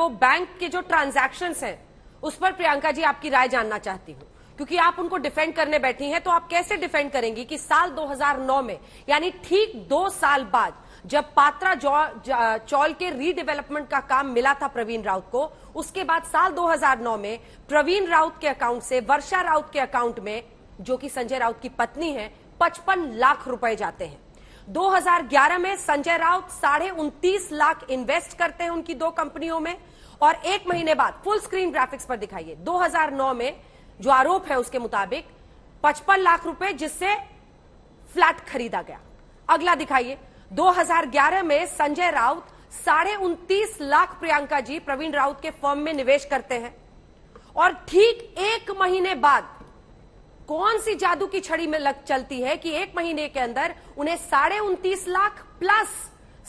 वो बैंक के जो ट्रांजैक्शंस हैं उस पर प्रियंका जी आपकी राय जानना चाहती हूं, क्योंकि आप उनको डिफेंड करने बैठी हैं। तो आप कैसे डिफेंड करेंगी कि साल 2009 में, यानी ठीक 2 साल बाद, जब पात्रा चौल के रीडेवलपमेंट का काम मिला था प्रवीण राउत को, उसके बाद साल 2009 में प्रवीण राउत के अकाउंट से वर्षा राउत के अकाउंट में, जो कि संजय राउत की पत्नी है, 55 लाख रुपए जाते हैं। 2011 में संजय राउत 29.5 लाख इन्वेस्ट करते हैं उनकी 2 कंपनियों में, और 1 महीने बाद, फुल स्क्रीन ग्राफिक्स पर दिखाइए, 2009 में जो आरोप है उसके मुताबिक 55 लाख रुपए जिससे फ्लैट खरीदा गया। अगला दिखाइए, 2011 में संजय राउत 29.5 लाख प्रियंका जी प्रवीण राउत के फर्म में निवेश करते हैं, और ठीक 1 महीने बाद कौन सी जादू की छड़ी में चलती है कि 1 महीने के अंदर उन्हें 29.5 लाख प्लस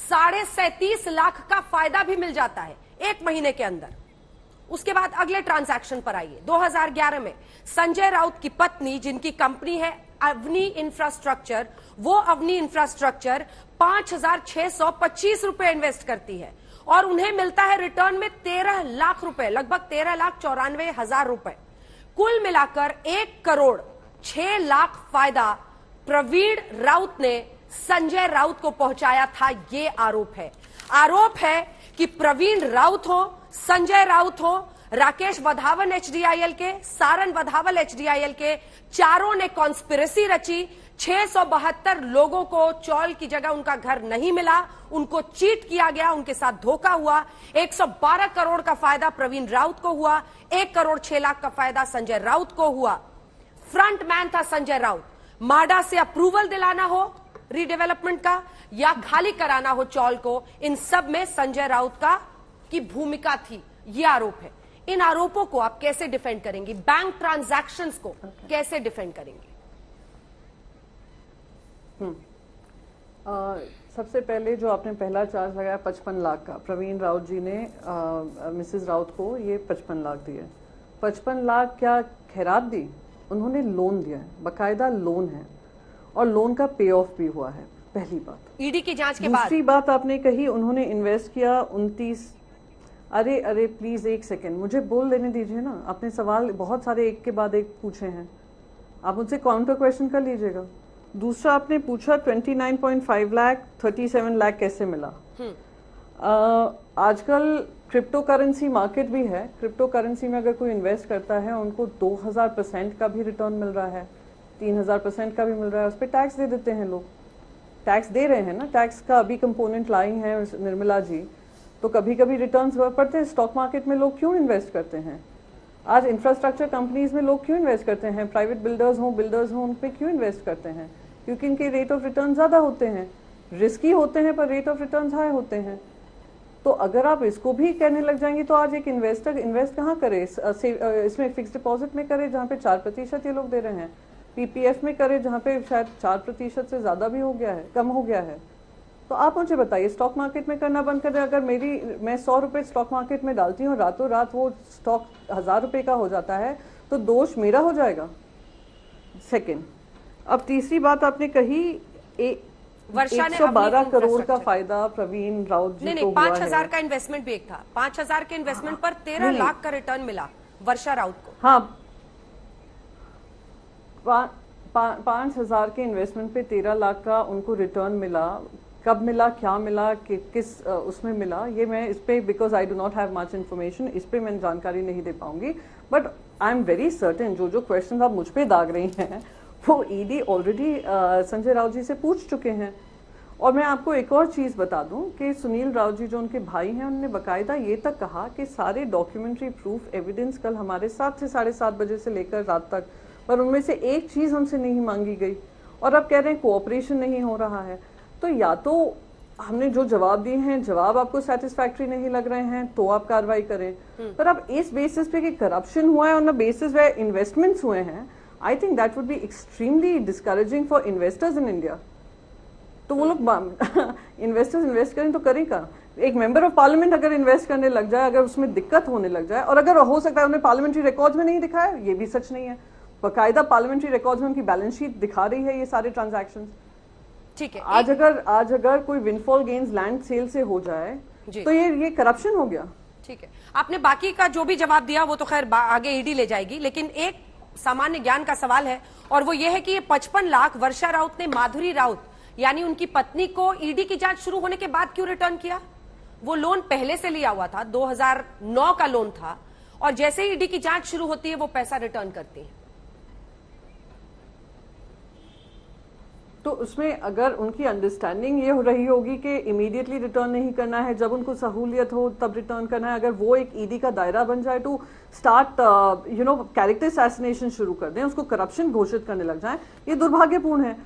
37.5 लाख का फायदा भी मिल जाता है 1 महीने के अंदर। उसके बाद अगले ट्रांजैक्शन पर आइए। 2011 में संजय राउत की पत्नी, जिनकी कंपनी है अवनी इंफ्रास्ट्रक्चर, वो अवनी इंफ्रास्ट्रक्चर 5,625 रुपए इन्वेस्ट करती है, और उन्हें मिलता है रिटर्न में 13 लाख रुपए, लगभग 13,94,000 रुपए। कुल मिलाकर 1,06,00,000 फायदा प्रवीण राउत ने संजय राउत को पहुंचाया था। ये आरोप है कि प्रवीण राउत हो, संजय राउत हो, राकेश वधावन एचडीआईएल के, सारन वधावल एचडीआईएल के, चारों ने कॉन्स्पिरेसी रची। 672 लोगों को चौल की जगह उनका घर नहीं मिला, उनको चीट किया गया, उनके साथ धोखा हुआ। 112 करोड़ का फायदा प्रवीण राउत को हुआ, 1,06,00,000 का फायदा संजय राउत को हुआ। फ्रंट मैन था संजय राउत। माडा से अप्रूवल दिलाना हो रीडेवलपमेंट का या खाली कराना हो चौल को, इन सब में संजय राउत की भूमिका थी। यह आरोप है। इन आरोपों को आप कैसे डिफेंड करेंगी? बैंक ट्रांजैक्शंस को कैसे डिफेंड करेंगे? सबसे पहले जो आपने पहला चार्ज लगाया 55 लाख का, प्रवीण राउत जी ने मिसेस राउत को ये 55 लाख दिए। 55 लाख क्या खैरात दी? उन्होंने लोन दिया है, बाकायदा लोन है, और लोन का पे ऑफ भी हुआ है। पहली बात ईडी की जांच के बाद। दूसरी बात आपने कही उन्होंने इन्वेस्ट किया 29। अरे प्लीज एक सेकेंड, मुझे बोल लेने दीजिए ना। आपने सवाल बहुत सारे एक के बाद एक पूछे हैं, आप मुझसे काउंटर क्वेश्चन कर लीजिएगा। दूसरा आपने पूछा 29.5 लाख 37 लाख कैसे मिला। आजकल क्रिप्टो करेंसी मार्केट भी है। क्रिप्टो करेंसी में अगर कोई इन्वेस्ट करता है उनको 2000% का भी रिटर्न मिल रहा है, 3000% का भी मिल रहा है। उस पर टैक्स दे देते हैं लोग, टैक्स दे रहे हैं ना। टैक्स का अभी कंपोनेंट लाई है निर्मला जी, तो कभी कभी रिटर्न्स पड़ते हैं। स्टॉक मार्केट में लोग क्यों इन्वेस्ट करते हैं? आज इंफ्रास्ट्रक्चर कंपनीज में लोग क्यों इन्वेस्ट करते हैं? प्राइवेट बिल्डर्स हो उन पे क्यों इन्वेस्ट करते हैं? क्योंकि इनके रेट ऑफ रिटर्न ज्यादा होते हैं, रिस्की होते हैं, पर रेट ऑफ रिटर्न हाई होते हैं। तो अगर आप इसको भी कहने लग जाएंगे तो आज एक इन्वेस्टर इन्वेस्ट कहाँ करे? इसमें फिक्स डिपॉजिट में करे जहाँ पे 4% ये लोग दे रहे हैं, पीपीएफ में करे जहाँ पे शायद 4% से ज्यादा भी हो गया है, कम हो गया है। तो आप मुझे बताइए, स्टॉक मार्केट में करना बंद कर दें। अगर मैं 100 रुपए स्टॉक मार्केट में डालती हूँ, रातों रात वो स्टॉक 1000 रुपए का हो जाता है, तो दोष मेरा हो जाएगा। सेकेंड, अब तीसरी बात आपने कही 112 करोड़ का फायदा प्रवीण राउत जी को हुआ है। 5,000 का इन्वेस्टमेंट भी एक था। 5,000 के इन्वेस्टमेंट पर 13 लाख का रिटर्न मिला वर्षा राउत को। हाँ, 5,000 के इन्वेस्टमेंट पे 13 लाख का उनको रिटर्न मिला। कब मिला, क्या मिला, किस उसमें मिला, ये मैं इस पे, because I do not have much information, इस पे मैं जानकारी नहीं दे पाऊंगी। But I am very certain जो क्वेश्चन आप मुझ पे दाग रही हैं वो ईडी ऑलरेडी संजय राउत जी से पूछ चुके हैं। और मैं आपको एक और चीज बता दूं कि सुनील राउत जी जो उनके भाई हैं, उन्होंने बकायदा ये तक कहा कि सारे डॉक्यूमेंट्री प्रूफ एविडेंस कल हमारे 7 से 7:30 बजे से लेकर रात तक, पर उनमें से एक चीज हमसे नहीं मांगी गई, और अब कह रहे हैं कोऑपरेशन नहीं हो रहा है। तो या तो हमने जो जवाब दिए हैं, जवाब आपको सेटिस्फैक्टरी नहीं लग रहे हैं, तो आप कार्रवाई करें। पर अब इस बेसिस पे कि करप्शन हुआ है, on the basis way investments हुए हैं, I think that would be extremely discouraging for investors in India. तो वो लोग इन्वेस्टर्स इन्वेस्ट करें तो करें क्या? एक मेंबर ऑफ पार्लियामेंट अगर इन्वेस्ट करने लग जाए, अगर उसमें दिक्कत होने लग जाए, और अगर हो सकता है उन्हें पार्लियामेंट्री रिकॉर्ड्स में नहीं दिखाया, ये भी सच नहीं है, बाकायदा पार्लियामेंट्री रिकॉर्ड्स में उनकी बैलेंस शीट दिखा रही है ये सारे ट्रांजैक्शंस। ठीक है। आज अगर कोई विंडफॉल गेन्स लैंड सेल से हो जाए तो ये करप्शन हो गया। ठीक है, आपने बाकी का जो भी जवाब दिया वो तो खैर आगे ईडी ले जाएगी, लेकिन एक सामान्य ज्ञान का सवाल है और वो ये है कि ये 55 लाख वर्षा राउत ने माधुरी राउत यानी उनकी पत्नी को ईडी की जांच शुरू होने के बाद क्यों रिटर्न किया? वो लोन पहले से लिया हुआ था, 2009 का लोन था, और जैसे ही ईडी की जांच शुरू होती है वो पैसा रिटर्न करती है। तो उसमें अगर उनकी अंडरस्टैंडिंग ये हो रही होगी कि इमीडिएटली रिटर्न नहीं करना है, जब उनको सहूलियत हो तब रिटर्न करना है, अगर वो एक ईडी का दायरा बन जाए टू स्टार्ट कैरेक्टर असैसिनेशन शुरू कर दें, उसको करप्शन घोषित करने लग जाए, ये दुर्भाग्यपूर्ण है।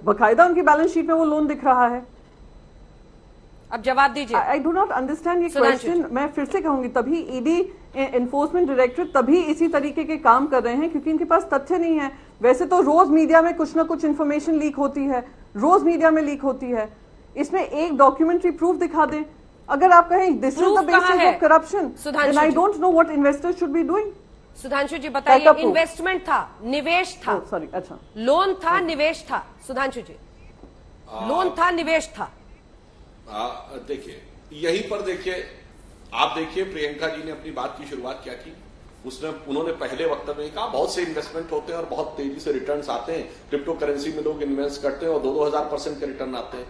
बकायदा उनकी बैलेंस शीट में वो लोन दिख रहा है। अब जवाब दीजिए। आई डू नॉट अंडरस्टैंड ये क्वेश्चन। मैं फिर से कहूंगी, तभी ईडी एनफोर्समेंट डायरेक्टरेट तभी इसी तरीके के काम कर रहे हैं क्योंकि इनके पास तथ्य नहीं है। वैसे तो रोज मीडिया में कुछ ना कुछ इन्फॉर्मेशन लीक होती है, रोज मीडिया में लीक होती है। इसमें एक डॉक्यूमेंट्री प्रूफ दिखा दें। अगर आप कहें this is the basis of corruption, then I don't know what investors should be doing. Sudhanshu ji बताइए, इन्वेस्टमेंट था, निवेश था, सॉरी, अच्छा, लोन था, निवेश था। सुधांशु जी, लोन था, निवेश था। देखिए, यहीं पर देखिए, आप देखिए प्रियंका जी ने अपनी बात की शुरुआत क्या की। उन्होंने पहले वक्तव्य में कहा बहुत से इन्वेस्टमेंट होते हैं और बहुत तेजी से रिटर्न्स आते हैं, क्रिप्टो करेंसी में लोग इन्वेस्ट करते हैं और 2,000% के रिटर्न आते हैं।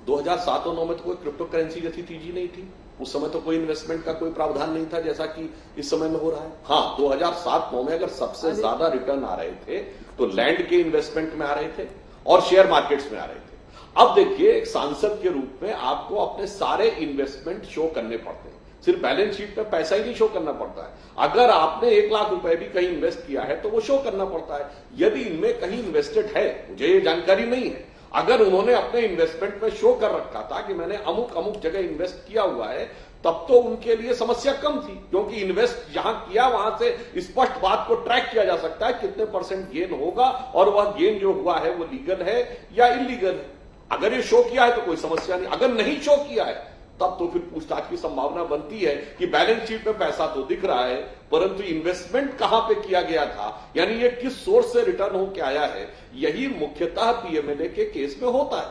2007 और 2009 में तो कोई क्रिप्टो करेंसी जैसी चीज ही नहीं थी। उस समय तो कोई इन्वेस्टमेंट का कोई प्रावधान नहीं था जैसा कि इस समय में हो रहा है। हाँ, 2007-9 में अगर सबसे ज्यादा रिटर्न आ रहे थे तो लैंड के इन्वेस्टमेंट में आ रहे थे और शेयर मार्केट्स में आ रहे थे। अब देखिए, एक सांसद के रूप में आपको अपने सारे इन्वेस्टमेंट शो करने पड़ते हैं, सिर्फ बैलेंस शीट में पैसा ही नहीं शो करना पड़ता है। अगर आपने 1 लाख रुपए भी कहीं इन्वेस्ट किया है तो वो शो करना पड़ता है। यदि इनमें कहीं इन्वेस्टेड है, मुझे ये जानकारी नहीं है, अगर उन्होंने अपने इन्वेस्टमेंट में शो कर रखा था कि मैंने अमुक अमुक जगह इन्वेस्ट किया हुआ है, तब तो उनके लिए समस्या कम थी, क्योंकि इन्वेस्ट जहां किया वहां से स्पष्ट बात को ट्रैक किया जा सकता है कितने % गेन होगा और वह गेन जो हुआ है वो लीगल है या इलीगल है। अगर ये शो किया है तो कोई समस्या नहीं, अगर नहीं शो किया है तब तो फिर पूछताछ की संभावना बनती है कि बैलेंस शीट में पैसा तो दिख रहा है परंतु इन्वेस्टमेंट कहां पे किया गया था, यानी ये किस सोर्स से रिटर्न होकर आया है। यही मुख्यतः पीएमएलए के केस में होता है।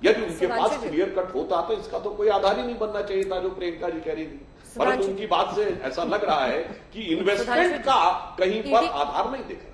यदि उनके पास क्लियर कट होता तो इसका तो कोई आधार ही नहीं बनना चाहिए था जो प्रियंका जी कह रही थी, परंतु उनकी बात से ऐसा लग रहा है कि इन्वेस्टमेंट का कहीं पर आधार नहीं दिख रहा।